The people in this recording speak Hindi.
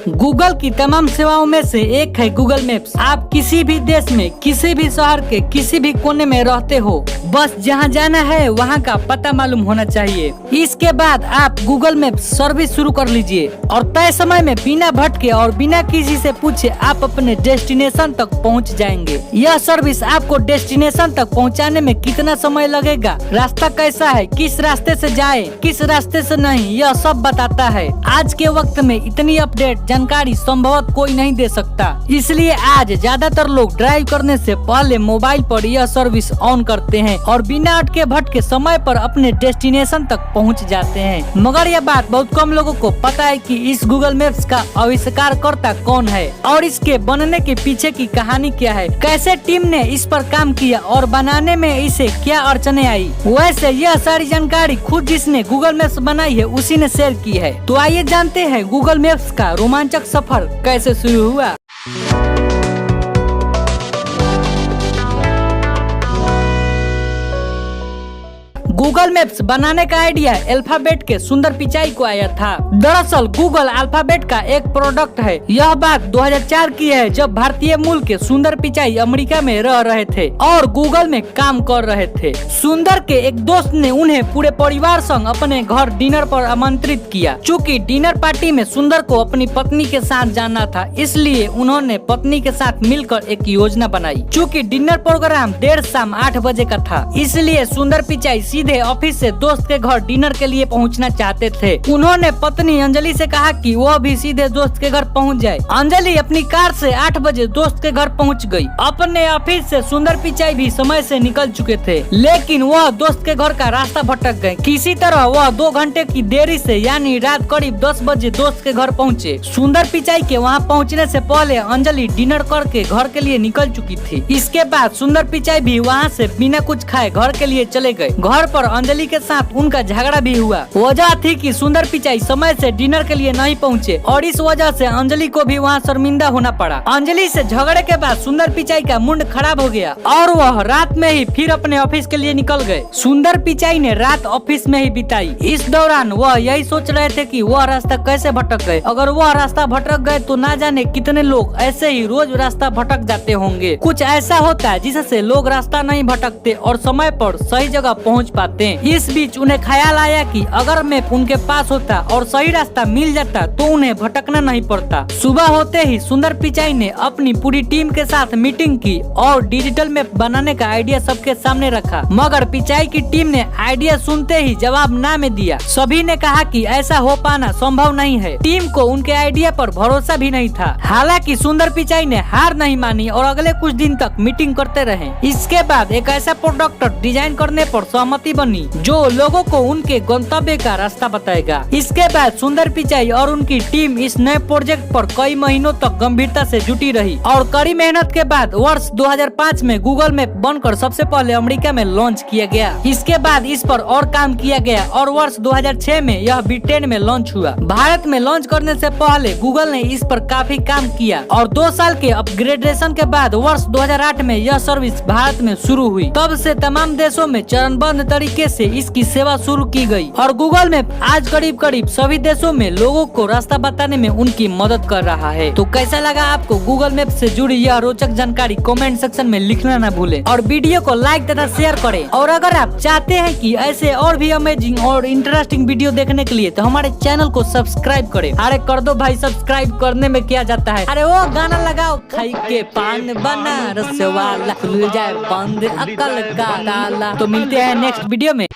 गूगल की तमाम सेवाओं में से एक है गूगल मैप्स। आप किसी भी देश में किसी भी शहर के किसी भी कोने में रहते हो, बस जहाँ जाना है वहाँ का पता मालूम होना चाहिए। इसके बाद आप गूगल मैप्स सर्विस शुरू कर लीजिए और तय समय में बिना भटके और बिना किसी से पूछे आप अपने डेस्टिनेशन तक पहुँच जाएंगे। यह सर्विस आपको डेस्टिनेशन तक पहुँचाने में कितना समय लगेगा, रास्ता कैसा है, किस रास्ते से जाए किस रास्ते से नहीं, यह सब बताता है। आज के वक्त में इतनी अपडेट जानकारी संभवतः कोई नहीं दे सकता, इसलिए आज ज्यादातर लोग ड्राइव करने से पहले मोबाइल पर यह सर्विस ऑन करते हैं और बिना अटके भटके समय पर अपने डेस्टिनेशन तक पहुंच जाते हैं। मगर यह बात बहुत कम लोगों को पता है कि इस गूगल मैप्स का आविष्कारकर्ता कौन है और इसके बनने के पीछे की कहानी क्या है, कैसे टीम ने इस पर काम किया और बनाने में इसे क्या अड़चने आई। वैसे यह सारी जानकारी खुद जिसने गूगल मैप्स बनाई है उसी ने शेयर की है। तो आइए जानते हैं गूगल मैप्स का रोमांचक सफर कैसे शुरू हुआ। गूगल मैप्स बनाने का आइडिया अल्फाबेट के सुंदर पिचाई को आया था। दरअसल गूगल अल्फाबेट का एक प्रोडक्ट है। यह बात 2004 की है, जब भारतीय मूल के सुंदर पिचाई अमेरिका में रह रहे थे और गूगल में काम कर रहे थे। सुंदर के एक दोस्त ने उन्हें पूरे परिवार संग अपने घर डिनर पर आमंत्रित किया। चूँकि डिनर पार्टी में सुंदर को अपनी पत्नी के साथ जाना था, इसलिए उन्होंने पत्नी के साथ मिलकर एक योजना बनाई। चूँकि डिनर प्रोग्राम देर शाम 8 बजे का था, इसलिए सुंदर पिचाई सीधे ऑफिस से दोस्त के घर डिनर के लिए पहुंचना चाहते थे। उन्होंने पत्नी अंजलि से कहा कि वह भी सीधे दोस्त के घर पहुंच जाए। अंजलि अपनी कार से 8 बजे दोस्त के घर पहुंच गई। अपने ऑफिस से सुंदर पिचाई भी समय से निकल चुके थे, लेकिन वह दोस्त के घर का रास्ता भटक गए। किसी तरह वह 2 घंटे की देरी से यानी रात करीब 10 बजे दोस्त के घर पहुँचे। सुंदर पिचाई के वहाँ पहुँचने से पहले अंजलि डिनर करके घर के लिए निकल चुकी थी। इसके बाद सुंदर पिचाई भी वहाँ से बिना कुछ खाए घर के लिए चले गए। घर पर अंजलि के साथ उनका झगड़ा भी हुआ। वजह थी कि सुंदर पिचाई समय से डिनर के लिए नहीं पहुंचे और इस वजह से अंजलि को भी वहां शर्मिंदा होना पड़ा। अंजलि से झगड़े के बाद सुंदर पिचाई का मूड खराब हो गया और वह रात में ही फिर अपने ऑफिस के लिए निकल गए। सुंदर पिचाई ने रात ऑफिस में ही बिताई। इस दौरान वह यही सोच रहे थे कि वह रास्ता कैसे भटक गए। अगर वह रास्ता भटक गए तो ना जाने कितने लोग ऐसे ही रोज रास्ता भटक जाते होंगे। कुछ ऐसा होता है जिससे लोग रास्ता नहीं भटकते और समय पर सही जगह पहुँच पाते। इस बीच उन्हें ख्याल आया कि अगर मैप उनके पास होता और सही रास्ता मिल जाता तो उन्हें भटकना नहीं पड़ता। सुबह होते ही सुंदर पिचाई ने अपनी पूरी टीम के साथ मीटिंग की और डिजिटल मैप बनाने का आइडिया सबके सामने रखा। मगर पिचाई की टीम ने आइडिया सुनते ही जवाब ना में दिया। सभी ने कहा कि ऐसा हो पाना संभव नहीं है। टीम को उनके आइडिया पर भरोसा भी नहीं था। हालांकि सुंदर पिचाई ने हार नहीं मानी और अगले कुछ दिन तक मीटिंग करते रहे। इसके बाद एक ऐसा प्रोडक्ट डिजाइन करने पर सहमति बनी जो लोगों को उनके गंतव्य का रास्ता बताएगा। इसके बाद सुंदर पिचाई और उनकी टीम इस नए प्रोजेक्ट पर कई महीनों तक गंभीरता से जुटी रही और कड़ी मेहनत के बाद वर्ष 2005 में गूगल मैप बनकर सबसे पहले अमेरिका में लॉन्च किया गया। इसके बाद इस पर और काम किया गया और वर्ष 2006 में यह ब्रिटेन में लॉन्च हुआ। भारत में लॉन्च करने से पहले गूगल ने इस पर काफी काम किया और 2 साल के अपग्रेडेशन के बाद वर्ष 2008 में यह सर्विस भारत में शुरू हुई। तब से तमाम देशों में चरणबद्ध तरीके से इसकी सेवा शुरू की गई और गूगल मैप आज करीब करीब सभी देशों में लोगों को रास्ता बताने में उनकी मदद कर रहा है। तो कैसा लगा आपको गूगल मैप से जुड़ी यह रोचक जानकारी, कमेंट सेक्शन में लिखना ना भूलें और वीडियो को लाइक तथा शेयर करें। और अगर आप चाहते हैं कि ऐसे और भी अमेजिंग और इंटरेस्टिंग वीडियो देखने के लिए तो हमारे चैनल को सब्सक्राइब करें। अरे कर दो भाई, सब्सक्राइब करने में क्या जाता है। अरे वो गाना लगाओ, खाई के पान बनारस वाला खुल जाए बंद अकल का ताला। तो मिलते हैं नेक्स्ट वीडियो में।